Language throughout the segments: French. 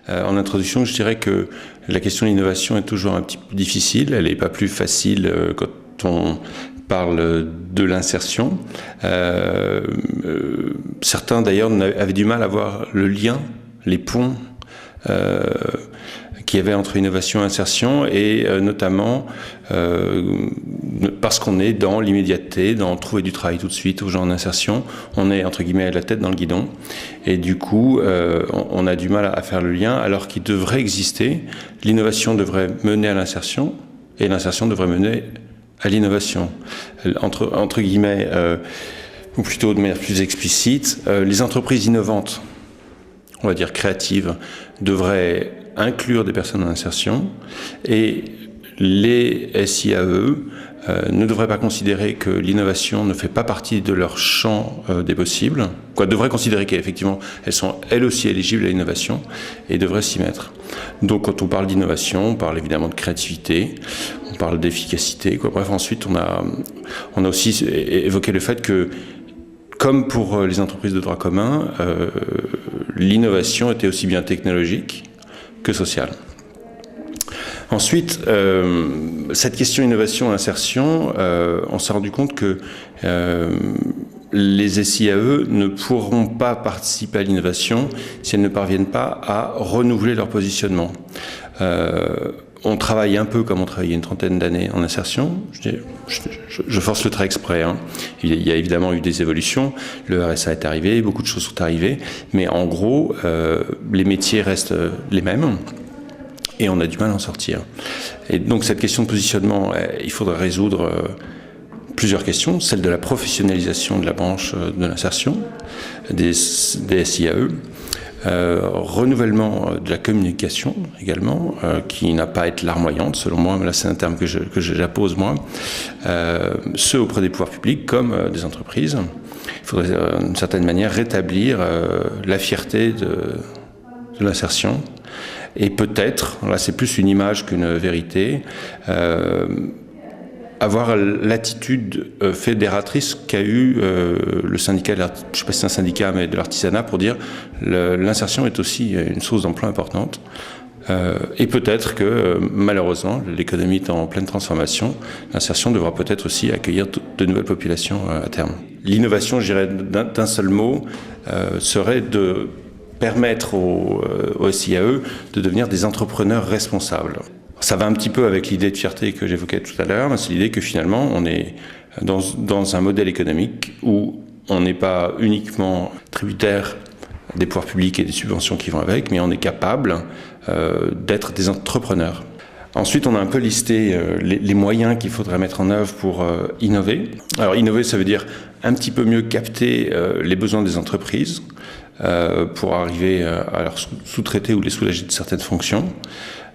En introduction, je dirais que la question de l'innovation est toujours un petit peu difficile. Elle n'est pas plus facile quand on parle de l'insertion. Certains d'ailleurs avaient du mal à voir le lien, les ponts qu'il y avait entre innovation et insertion, et notamment parce qu'on est dans l'immédiateté, dans trouver du travail tout de suite aux gens en insertion, on est entre guillemets la tête dans le guidon, et du coup on a du mal à faire le lien, alors qu'il devrait exister. L'innovation devrait mener à l'insertion, et l'insertion devrait mener à l'innovation. Entre guillemets, ou plutôt de manière plus explicite, les entreprises innovantes, on va dire créatives, devraient inclure des personnes en insertion, et les SIAE ne devraient pas considérer que l'innovation ne fait pas partie de leur champ des possibles, devraient considérer qu'effectivement elles sont elles aussi éligibles à l'innovation et devraient s'y mettre. Donc quand on parle d'innovation, on parle évidemment de créativité, on parle d'efficacité, Bref, ensuite on a aussi évoqué le fait que, comme pour les entreprises de droit commun, l'innovation était aussi bien technologique que sociale. Ensuite, cette question innovation-insertion, on s'est rendu compte que les SIAE ne pourront pas participer à l'innovation si elles ne parviennent pas à renouveler leur positionnement. On travaille un peu comme on travaillait une trentaine d'années en insertion. Je force le trait exprès. Il y a évidemment eu des évolutions. Le RSA est arrivé, beaucoup de choses sont arrivées. Mais en gros, les métiers restent les mêmes. Et on a du mal à en sortir. Et donc cette question de positionnement, il faudrait résoudre plusieurs questions. Celle de la professionnalisation de la branche de l'insertion, des SIAE. Renouvellement de la communication également, qui n'a pas à être larmoyante selon moi, mais là c'est un terme que j'appose moi, ceux auprès des pouvoirs publics comme des entreprises. Il faudrait d'une certaine manière rétablir la fierté de l'insertion, et peut-être, là c'est plus une image qu'une vérité, avoir l'attitude fédératrice qu'a eu le syndicat, je ne sais pas si c'est un syndicat, mais de l'artisanat, pour dire l'insertion est aussi une source d'emploi importante. Et peut-être que, malheureusement, l'économie est en pleine transformation, l'insertion devra peut-être aussi accueillir de nouvelles populations à terme. L'innovation, je dirais d'un seul mot, serait de permettre aux SIAE de devenir des entrepreneurs responsables. Ça va un petit peu avec l'idée de fierté que j'évoquais tout à l'heure, c'est l'idée que finalement on est dans un modèle économique où on n'est pas uniquement tributaire des pouvoirs publics et des subventions qui vont avec, mais on est capable d'être des entrepreneurs. Ensuite, on a un peu listé les moyens qu'il faudrait mettre en œuvre pour innover. Alors innover, ça veut dire un petit peu mieux capter les besoins des entreprises pour arriver à leur sous-traiter ou les soulager de certaines fonctions.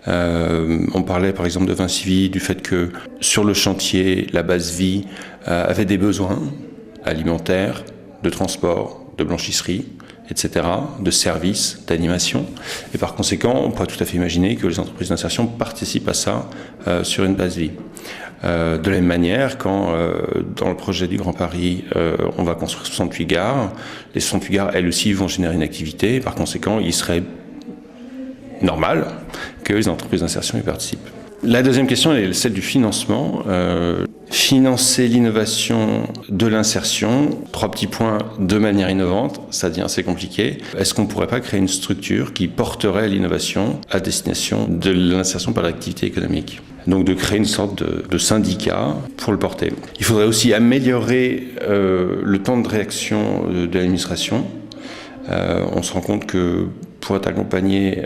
On parlait par exemple de Vincivie, du fait que sur le chantier, la base vie avait des besoins alimentaires, de transport, de blanchisserie, etc., de services, d'animation. Et par conséquent, on pourrait tout à fait imaginer que les entreprises d'insertion participent à ça sur une base vie. De la même manière, quand dans le projet du Grand Paris, on va construire 68 gares, les 68 gares, elles aussi, vont générer une activité. Et par conséquent, il serait normal que les entreprises d'insertion y participent. La deuxième question est celle du financement. Financer l'innovation de l'insertion, 3 petits points, de manière innovante, ça devient assez compliqué. Est-ce qu'on ne pourrait pas créer une structure qui porterait l'innovation à destination de l'insertion par l'activité économique ? Donc de créer une sorte de syndicat pour le porter. Il faudrait aussi améliorer le temps de réaction de l'administration. On se rend compte que pour être accompagné,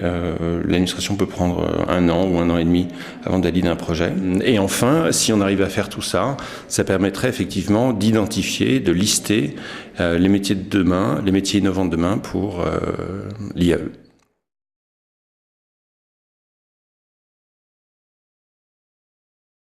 l'administration peut prendre 1 an ou 1 an et demi avant de valider un projet. Et enfin, si on arrive à faire tout ça, ça permettrait effectivement d'identifier, de lister les métiers de demain, les métiers innovants de demain pour l'IAE.